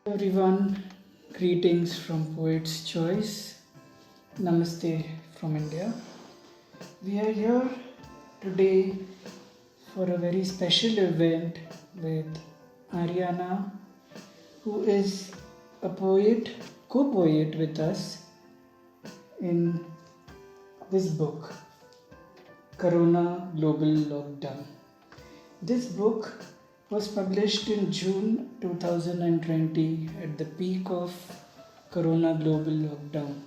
Everyone, greetings from Poet's Choice. Namaste from India. We are here today for a very special event with Ariana, who is a poet, co poet with us in this book, Corona Global Lockdown. This book was published in June 2020 at the peak of Corona Global Lockdown.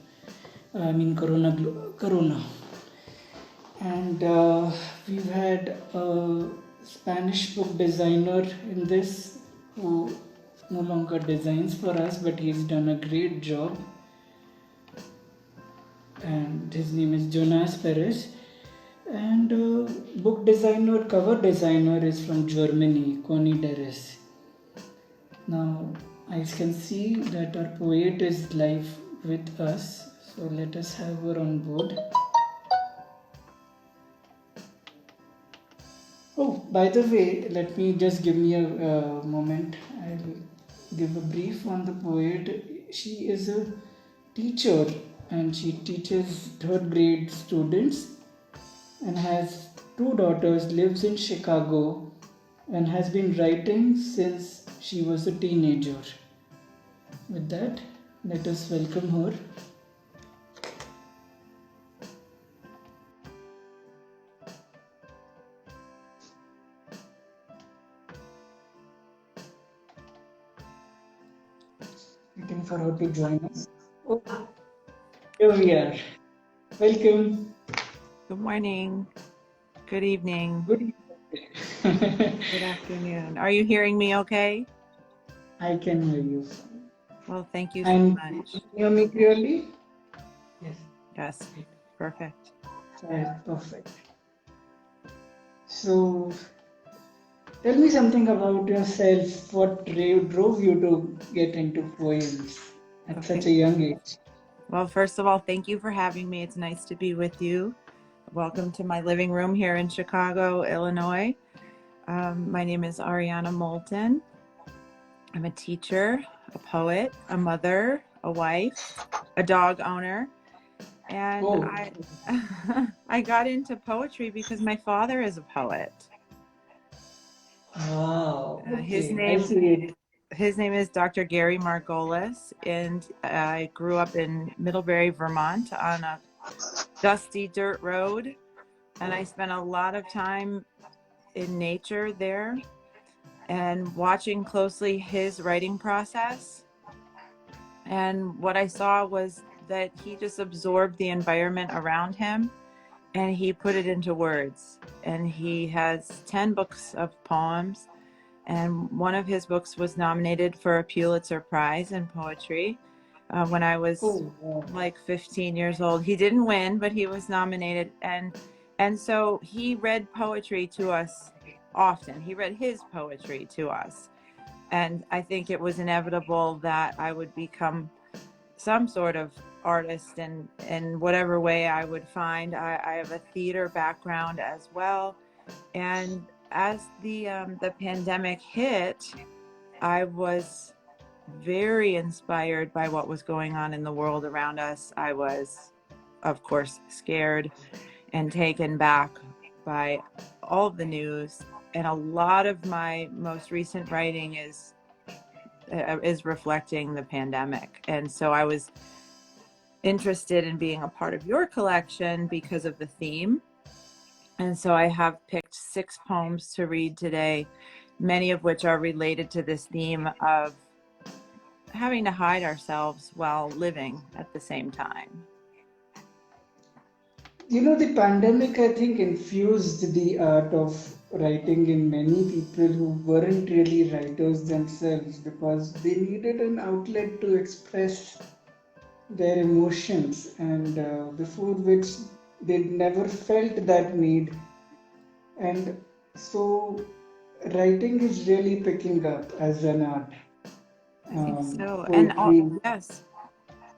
Corona. And we've had a Spanish book designer in this who no longer designs for us, but he's done a great job. And his name is Jonas Perez. And book designer, cover designer is from Germany, Connie Deres. Now, I can see that our poet is live with us, so let us have her on board. Oh, by the way, let me just give me a moment. I'll give a brief on the poet. She is a teacher and she teaches third grade students and has two daughters, lives in Chicago, and has been writing since she was a teenager. With that, let us welcome her. Waiting for her to join us. Oh, here we are. Welcome. Good morning. Good evening. Good evening. Good afternoon. Are you hearing me okay? I can hear you. Well, thank you so And much. you hear me clearly? Yes. Yes, perfect. Perfect. So, tell me something about yourself. What drove you to get into poems at such a young age? Well, first of all, thank you for having me. It's nice to be with you. Welcome to my living room here in Chicago, Illinois. My name is Ariana Moulton. I'm a teacher, a poet, a mother, a wife, a dog owner. And I got into poetry because my father is a poet. Wow. Okay. His name is Dr. Gary Margolis, and I grew up in Middlebury, Vermont on a dusty dirt road, and I spent a lot of time in nature there and watching closely his writing process. And what I saw was that he just absorbed the environment around him and he put it into words. And he has 10 books of poems. And one of his books was nominated for a Pulitzer Prize in poetry when I was like 15 years old. He didn't win, but he was nominated. And so he read poetry to us often. He read his poetry to us. And I think it was inevitable that I would become some sort of artist in whatever way I would find. I have a theater background as well. And as the pandemic hit, I was very inspired by what was going on in the world around us. I was, of course, scared and taken back by all of the news. And a lot of my most recent writing is reflecting the pandemic. And so I was interested in being a part of your collection because of the theme. And so I have picked 6 poems to read today, many of which are related to this theme of having to hide ourselves while living at the same time. You know, the pandemic, I think, infused the art of writing in many people who weren't really writers themselves because they needed an outlet to express their emotions, and before which they never felt that need. And so, writing is really picking up as an art. I think so. Poetry. Yes.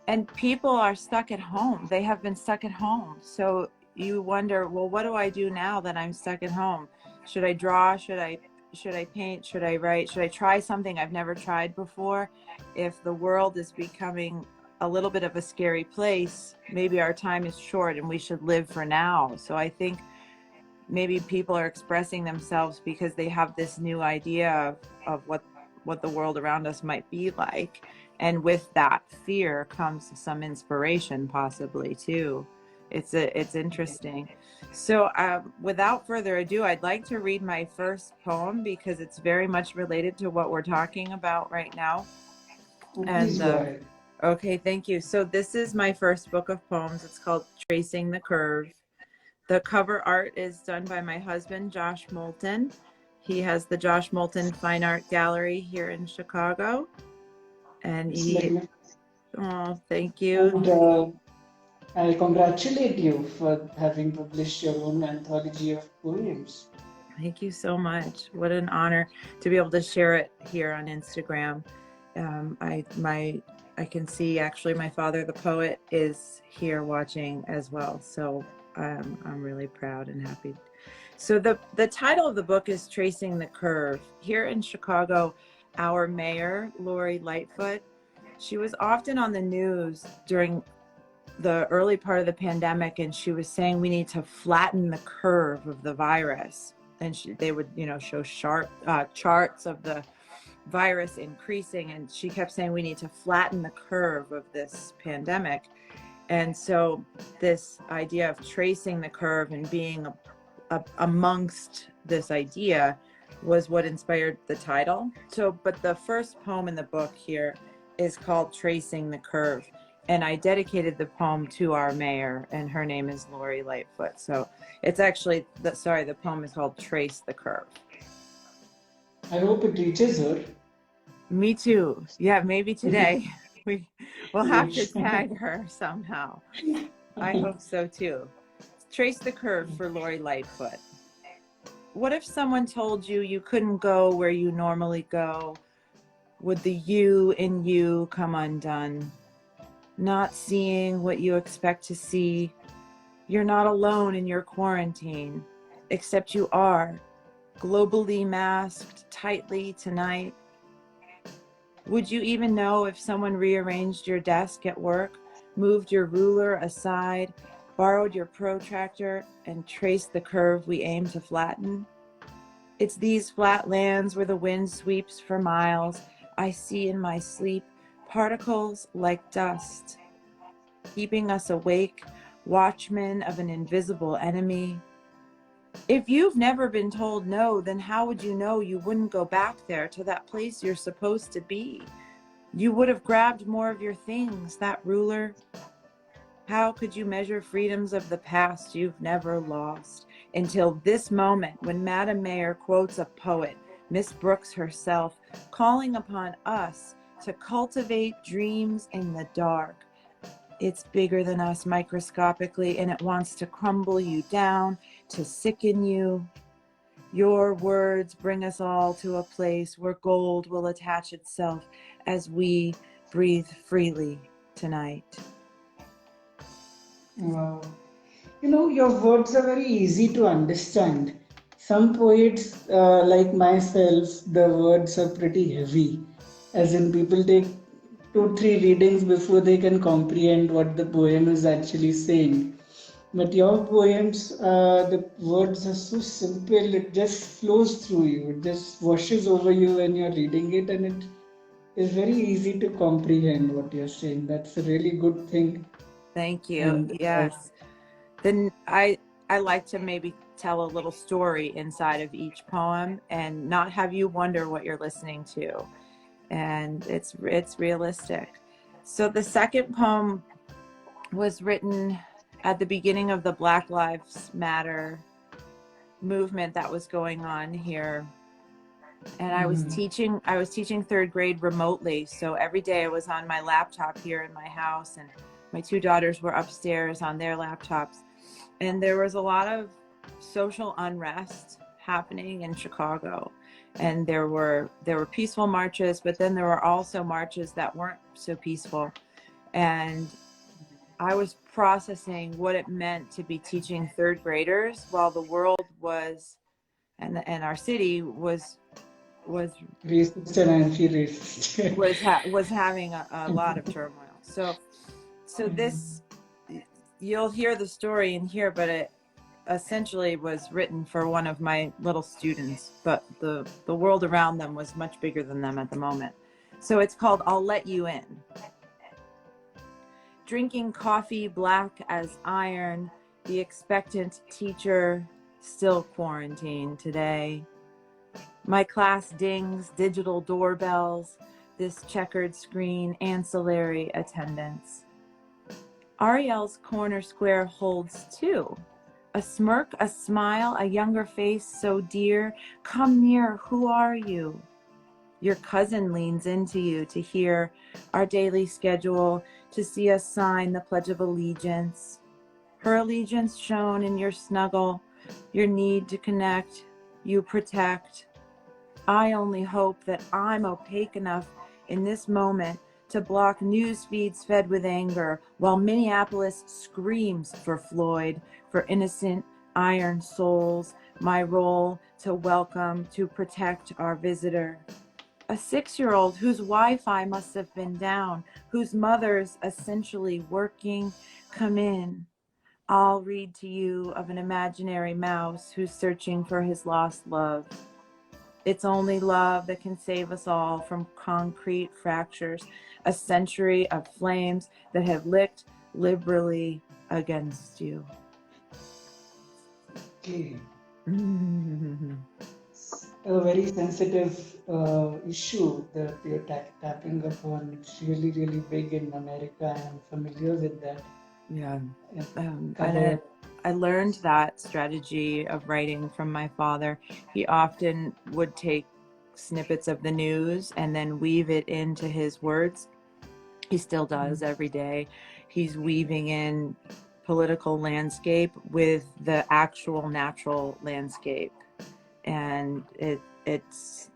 And people are stuck at home. They have been stuck at home. So you wonder, well, what do I do now that I'm stuck at home? Should I draw? Should I should I paint? Should I write? Should I try something I've never tried before? If the world is becoming a little bit of a scary place, maybe our time is short and we should live for now. So I think maybe people are expressing themselves because they have this new idea of what the world around us might be like. And with that fear comes some inspiration, possibly too. It's interesting. So without further ado, I'd like to read my first poem because it's very much related to what we're talking about right now. Please go ahead. Okay, thank you. So this is my first book of poems. It's called Tracing the Curve. The cover art is done by my husband, Josh Moulton. He has the Josh Moulton Fine Art Gallery here in Chicago. And oh, thank you. And I congratulate you for having published your own anthology of poems. Thank you so much. What an honor to be able to share it here on Instagram. I can see actually my father, the poet, is here watching as well. So I'm really proud and happy. So the title of the book is Tracing the Curve. Here in Chicago, our mayor, Lori Lightfoot, she was often on the news during the early part of the pandemic, and she was saying we need to flatten the curve of the virus. And they would, show sharp charts of the virus increasing, and she kept saying we need to flatten the curve of this pandemic. And so this idea of tracing the curve and being amongst this idea was what inspired the title. So, but the first poem in the book here is called Tracing the Curve. And I dedicated the poem to our mayor, and her name is Lori Lightfoot. So it's actually, the poem is called Trace the Curve. I hope it reaches her. Me too. Yeah, maybe today. We'll have to tag her somehow. I hope so too. Trace the Curve for Lori Lightfoot. What if someone told you you couldn't go where you normally go? Would the you in you come undone? Not seeing what you expect to see. You're not alone in your quarantine, except you are, globally masked tightly tonight. Would you even know if someone rearranged your desk at work, moved your ruler aside, borrowed your protractor, and traced the curve we aim to flatten? It's these flat lands where the wind sweeps for miles. I see in my sleep particles like dust, keeping us awake, watchmen of an invisible enemy. If you've never been told no, then how would you know you wouldn't go back there to that place you're supposed to be? You would have grabbed more of your things, that ruler. How could you measure freedoms of the past you've never lost until this moment when Madam Mayor quotes a poet, Miss Brooks herself, calling upon us to cultivate dreams in the dark. It's bigger than us microscopically, and it wants to crumble you down, to sicken you. Your words bring us all to a place where gold will attach itself as we breathe freely tonight. Wow. Your words are very easy to understand. Some poets, like myself, the words are pretty heavy. As in, people take 2-3 readings before they can comprehend what the poem is actually saying. But your poems, the words are so simple, it just flows through you, it just washes over you when you're reading it, and it is very easy to comprehend what you're saying. That's a really good thing. Thank you. And yes. Then I like to maybe tell a little story inside of each poem and not have you wonder what you're listening to. And it's realistic. So the second poem was written at the beginning of the Black Lives Matter movement that was going on here. And I was teaching third grade remotely. So every day I was on my laptop here in my house, and my 2 daughters were upstairs on their laptops. And there was a lot of social unrest happening in Chicago. And there were peaceful marches, but then there were also marches that weren't so peaceful. And I was processing what it meant to be teaching third graders while the world was, and our city was was Racist and anti-racist. was having a lot of turmoil. So this, you'll hear the story in here, but it essentially was written for one of my little students, but the world around them was much bigger than them at the moment. So it's called I'll Let You In. Drinking coffee black as iron, the expectant teacher still quarantined today. My class dings digital doorbells, this checkered screen ancillary attendance. Ariel's corner square holds two. A smirk, a smile, a younger face so dear. Come near, who are you? Your cousin leans into you to hear our daily schedule, to see us sign the Pledge of Allegiance. Her allegiance shown in your snuggle, your need to connect, you protect. I only hope that I'm opaque enough in this moment to block news feeds fed with anger, while Minneapolis screams for Floyd, for innocent iron souls, my role to welcome, to protect our visitor. A 6-year-old whose Wi-Fi must have been down, whose mother's essentially working. Come in. I'll read to you of an imaginary mouse who's searching for his lost love. It's only love that can save us all from concrete fractures, a century of flames that have licked liberally against you. Okay. A very sensitive issue that you're tapping upon. It's really, really big in America. I'm familiar with that. Yeah. Cover. I learned that strategy of writing from my father. He often would take snippets of the news and then weave it into his words. He still does every day. He's weaving in political landscape with the actual natural landscape. And it's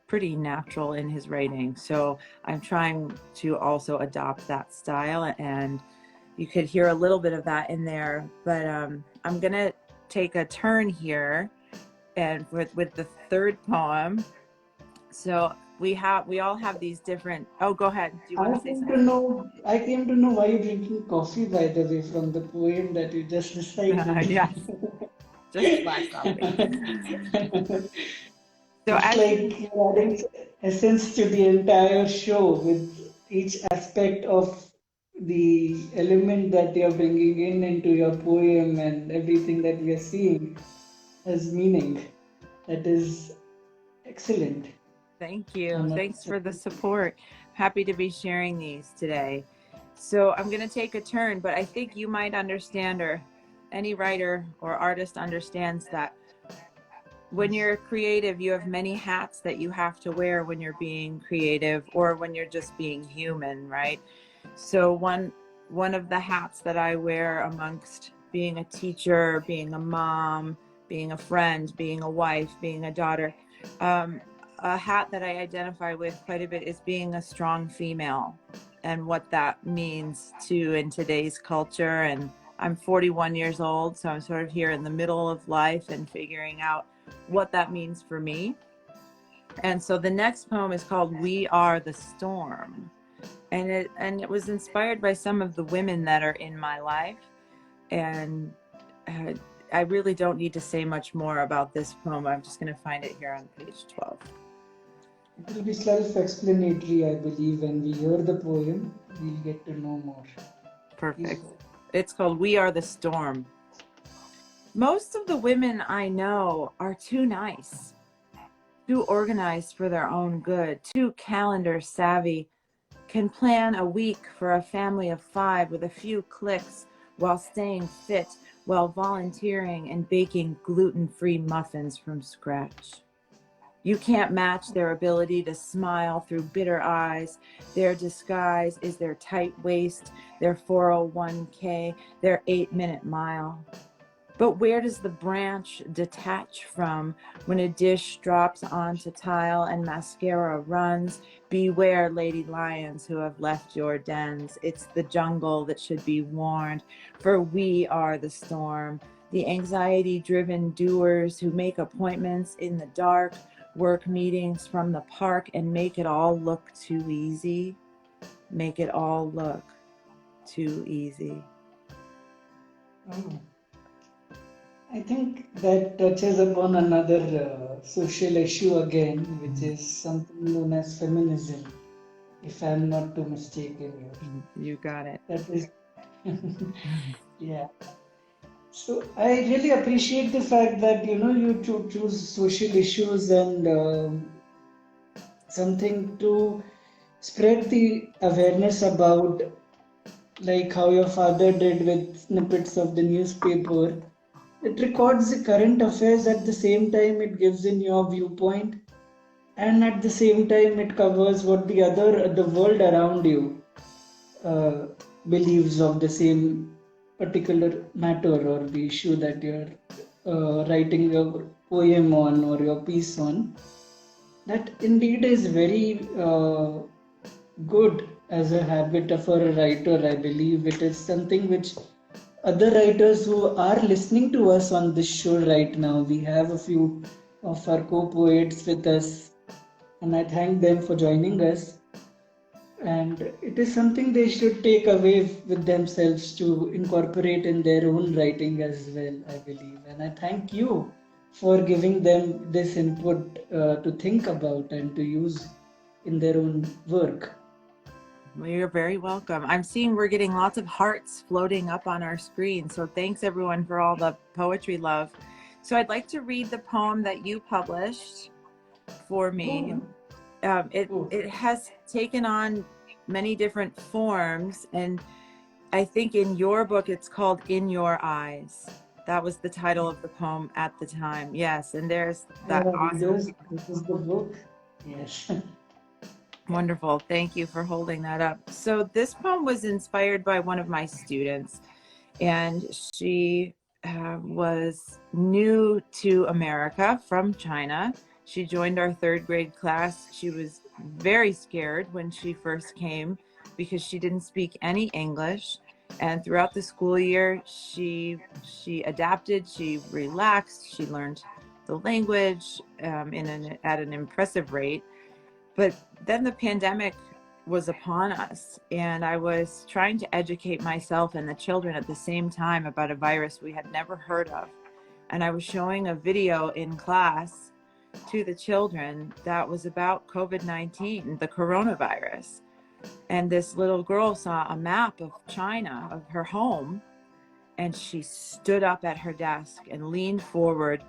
pretty natural in his writing. So I'm trying to also adopt that style, and you could hear a little bit of that in there, but I'm gonna take a turn here and with the third poem. So we all have these different, oh, go ahead. Do you want to say something? I came to know why you're drinking coffee, by the way, from the poem that you just recited. Yes, just black coffee. So It's as like you're adding essence to the entire show with each aspect of the element that you're bringing in into your poem, and everything that we are seeing has meaning. That is excellent. Thank you. I'm not Thanks for the support. Happy to be sharing these today. So I'm going to take a turn, but I think you might understand, or any writer or artist understands, that when you're creative, you have many hats that you have to wear when you're being creative or when you're just being human, right? So one of the hats that I wear amongst being a teacher, being a mom, being a friend, being a wife, being a daughter, a hat that I identify with quite a bit is being a strong female, and what that means to in today's culture. And I'm 41 years old, so I'm sort of here in the middle of life and figuring out what that means for me. And so the next poem is called We Are the Storm. And it was inspired by some of the women that are in my life. And I really don't need to say much more about this poem. I'm just going to find it here on page 12. It will be self-explanatory, I believe. When we hear the poem, we'll get to know more. Perfect. It's called We Are the Storm. Most of the women I know are too nice, too organized for their own good, too calendar savvy, can plan a week for a family of 5 with a few clicks while staying fit, while volunteering and baking gluten-free muffins from scratch. You can't match their ability to smile through bitter eyes. Their disguise is their tight waist, their 401k, their 8-minute mile. But where does the branch detach from when a dish drops onto tile and mascara runs? Beware, lady lions who have left your dens. It's the jungle that should be warned, for we are the storm. The anxiety-driven doers who make appointments in the dark, work meetings from the park and make it all look too easy. Make it all look too easy. Oh. I think that touches upon another social issue again, which is something known as feminism, if I'm not too mistaken here. You got it. That is, yeah. So I really appreciate the fact that you choose social issues and something to spread the awareness about, like how your father did with snippets of the newspaper. It records the current affairs, at the same time it gives in your viewpoint, and at the same time it covers what the world around you uh, believes of the same particular matter or the issue that you're writing your poem on or your piece on. That indeed is very good as a habit for a writer. I believe it is something which other writers who are listening to us on this show right now, we have a few of our co-poets with us, and I thank them for joining us. And it is something they should take away with themselves to incorporate in their own writing as well, I believe. And I thank you for giving them this input to think about and to use in their own work. Well, you're very welcome. I'm seeing we're getting lots of hearts floating up on our screen. So thanks everyone for all the poetry love. So I'd like to read the poem that you published for me. Oh, It has taken on many different forms, and I think in your book it's called In Your Eyes. That was the title of the poem at the time. Yes, and there's that awesome. this is the book. Yes. Wonderful. Thank you for holding that up. So this poem was inspired by one of my students, and she was new to America from China. She joined our third grade class. She was very scared when she first came because she didn't speak any English. And throughout the school year, she adapted, she relaxed, she learned the language at an impressive rate. But then the pandemic was upon us, and I was trying to educate myself and the children at the same time about a virus we had never heard of. And I was showing a video in class to the children that was about COVID-19, the coronavirus. And this little girl saw a map of China, of her home, and she stood up at her desk and leaned forward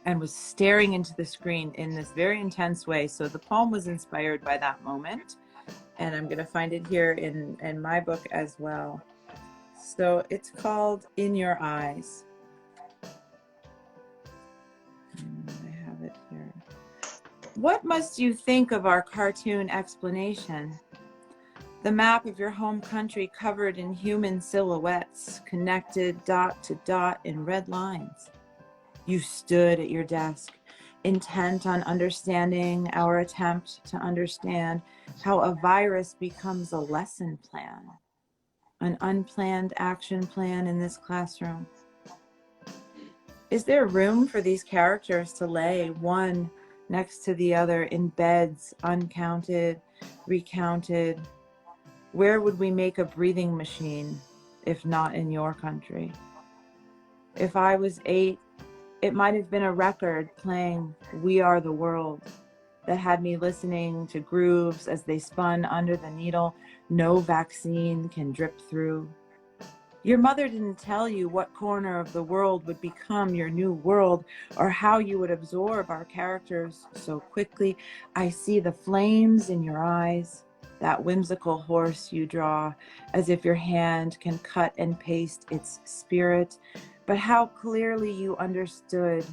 and was staring into the screen in this very intense way. So the poem was inspired by that moment, and I'm going to find it here in my book as well. So it's called In Your Eyes. And I have it here. What must you think of our cartoon explanation? The map of your home country covered in human silhouettes, connected dot to dot in red lines. You stood at your desk, intent on understanding our attempt to understand how a virus becomes a lesson plan, an unplanned action plan in this classroom. Is there room for these characters to lay one next to the other in beds, uncounted, recounted? Where would we make a breathing machine if not in your country? If I was 8, it might have been a record playing We Are the World that had me listening to grooves as they spun under the needle no vaccine can drip through. Your mother didn't tell you what corner of the world would become your new world or how you would absorb our characters so quickly. I see the flames in your eyes, that whimsical horse you draw, as if your hand can cut and paste its spirit. But how clearly you understood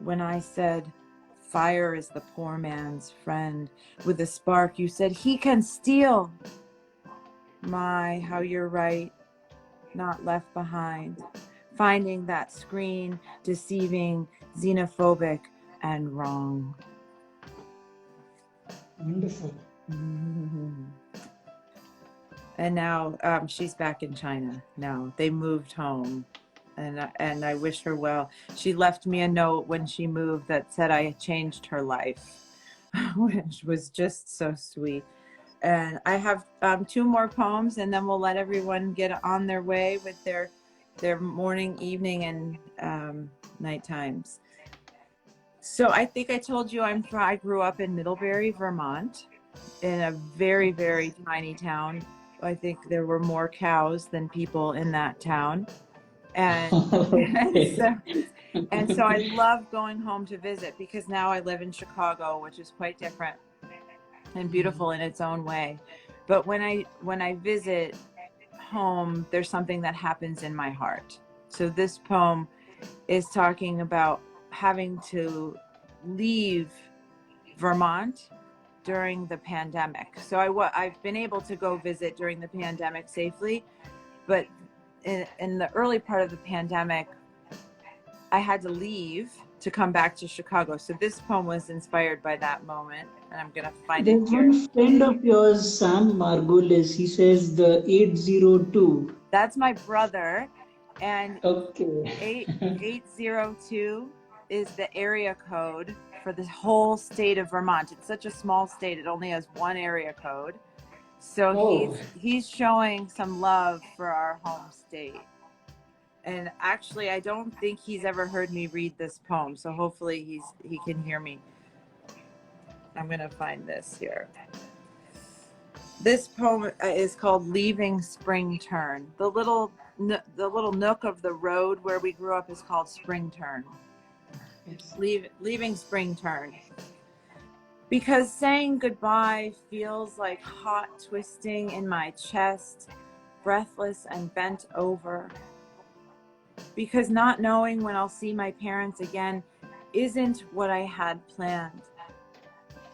when I said, fire is the poor man's friend. With a spark, you said, he can steal. My, how you're right, not left behind. Finding that screen, deceiving, xenophobic, and wrong. Wonderful. And now she's back in China now. They moved home and I wish her well. She left me a note when she moved that said I changed her life, which was just so sweet. And I have 2 more poems, and then we'll let everyone get on their way with their morning, evening, and night times. So I think I told you I grew up in Middlebury, Vermont, in a very, very tiny town. I think there were more cows than people in that town. And, and Okay. so and so I love going home to visit, because now I live in Chicago, which is quite different and beautiful in its own way. But when I visit home, there's something that happens in my heart. So this poem is talking about having to leave Vermont during the pandemic. So I've been able to go visit during the pandemic safely, but in the early part of the pandemic, I had to leave to come back to Chicago. So this poem was inspired by that moment, and I'm gonna find it There's here. one friend of yours, Sam Margolis. He says the 802. That's my brother, and Okay. 8802 is the area code for the whole state of Vermont. It's such a small state; it only has one area code. So Oh, he's showing some love for our home state. And actually, I don't think he's ever heard me read this poem, so hopefully he can hear me. I'm gonna find this here. This poem is called "Leaving Spring Turn." The little nook of the road where we grew up is called Spring Turn. yes. Leaving Spring Turn. Because saying goodbye feels like hot twisting in my chest, breathless and bent over. Because not knowing when I'll see my parents again isn't what I had planned.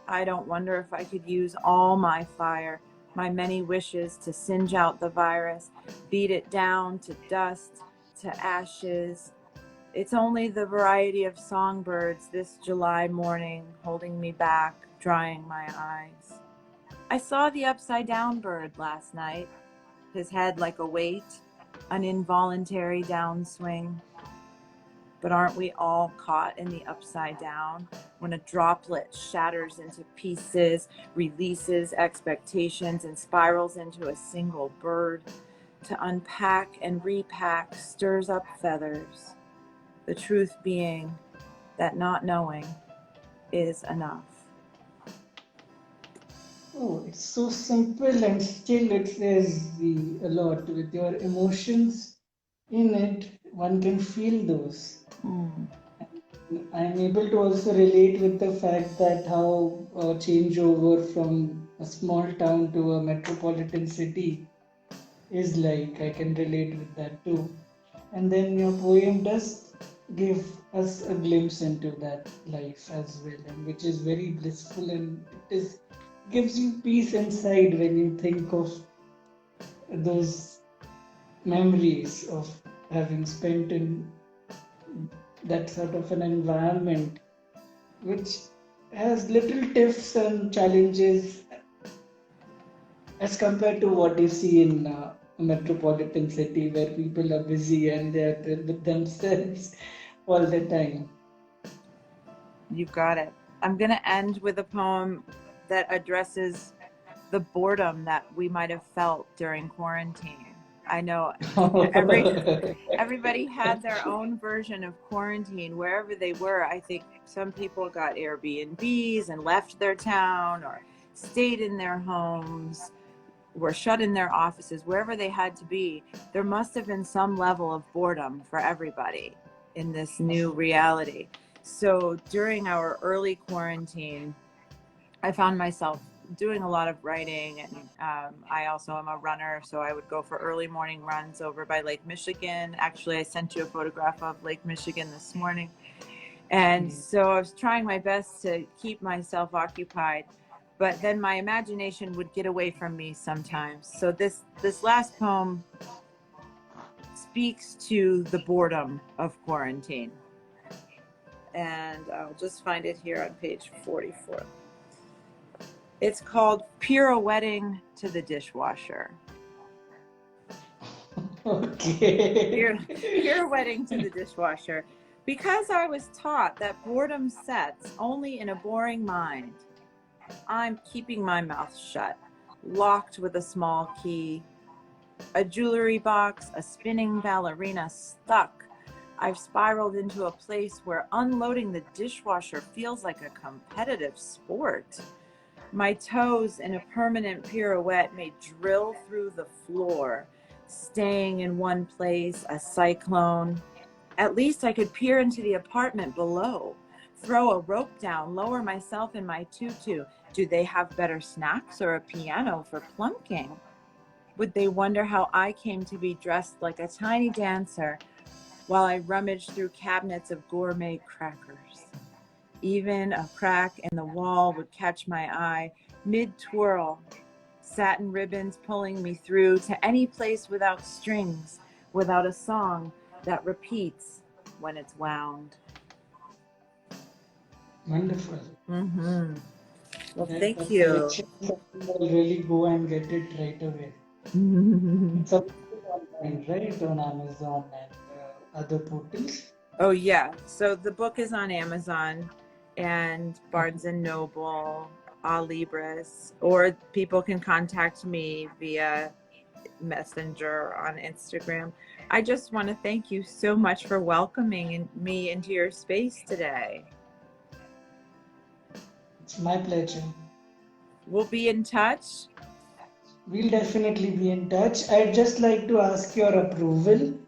I don't wonder if I could use all my fire, my many wishes to singe out the virus, beat it down to dust, to ashes. It's only the variety of songbirds this July morning holding me back, drying my eyes. I saw the upside down bird last night, his head like a weight, an involuntary downswing. But aren't we all caught in the upside down when a droplet shatters into pieces, releases expectations, and spirals into a single bird? To unpack and repack stirs up feathers. The truth being that not knowing is enough. Oh, it's so simple and still it says a lot. With your emotions in it, one can feel those. Mm. I'm able to also relate with the fact that how a changeover from a small town to a metropolitan city is like. I can relate with that too. And then your poem does give us a glimpse into that life as well, and which is very blissful, and it is gives you peace inside when you think of those memories of having spent in that sort of an environment which has little tiffs and challenges as compared to what you see in a metropolitan city where people are busy and they are with themselves all the time. You got it. I'm going to end with a poem that addresses the boredom that we might have felt during quarantine. I know everybody had their own version of quarantine wherever they were. I think some people got Airbnbs and left their town, or stayed in their homes, were shut in their offices, wherever they had to be. There must have been some level of boredom for everybody in this new reality. So during our early quarantine, I found myself doing a lot of writing, and I also am a runner, so I would go for early morning runs over by Lake Michigan. Actually, I sent you a photograph of Lake Michigan this morning. And so I was trying my best to keep myself occupied, but then my imagination would get away from me sometimes. So this last poem speaks to the boredom of quarantine. And I'll just find it here on page 44. It's called Pirouetting to the Dishwasher. Okay. Pirouetting to the dishwasher. Because I was taught that boredom sets only in a boring mind, I'm keeping my mouth shut, locked with a small key. A jewelry box, a spinning ballerina stuck. I've spiraled into a place where unloading the dishwasher feels like a competitive sport. My toes in a permanent pirouette may drill through the floor, staying in one place, a cyclone. At least I could peer into the apartment below, throw a rope down, lower myself in my tutu. Do they have better snacks or a piano for plunking? Would they wonder how I came to be dressed like a tiny dancer while I rummaged through cabinets of gourmet crackers? Even a crack in the wall would catch my eye mid-twirl, satin ribbons pulling me through to any place without strings, without a song that repeats when it's wound. Wonderful. Mm-hmm. Well, That thank you. collection, I'll really go and get it right away. It's available online, right, on Amazon and other portals. Oh, yeah. So the book is on Amazon and Barnes and Noble, Libris, or people can contact me via Messenger on Instagram. I just want to thank you so much for welcoming me into your space today. It's my pleasure. We'll be in touch. We'll definitely be in touch. I'd just like to ask your approval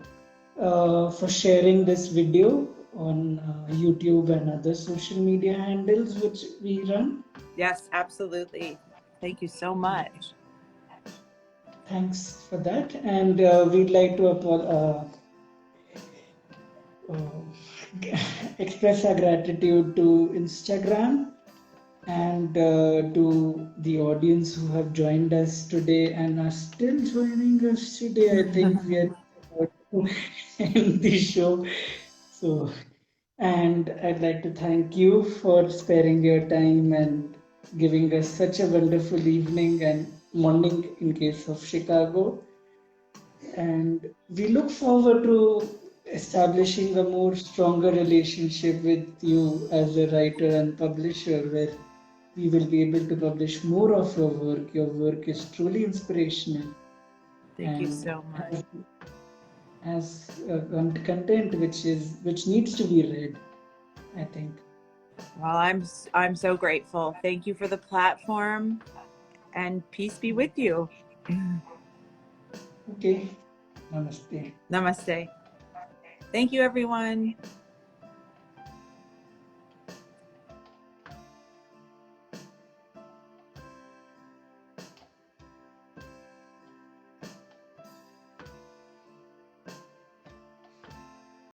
for sharing this video on YouTube and other social media handles which we run. Yes, absolutely. Thank you so much. Thanks for that. And we'd like to express our gratitude to Instagram and to the audience who have joined us today and are still joining us today. I think we are about to end the show. So, and I'd like to thank you for sparing your time and giving us such a wonderful evening and morning in case of Chicago. And we look forward to establishing a more stronger relationship with you as a writer and publisher, where we will be able to publish more of your work. Your work is truly inspirational Thank you and so much. has content which needs to be read, I think. Well, I'm so grateful. Thank you for the platform, and peace be with you. Okay. Namaste. Namaste. Thank you, everyone.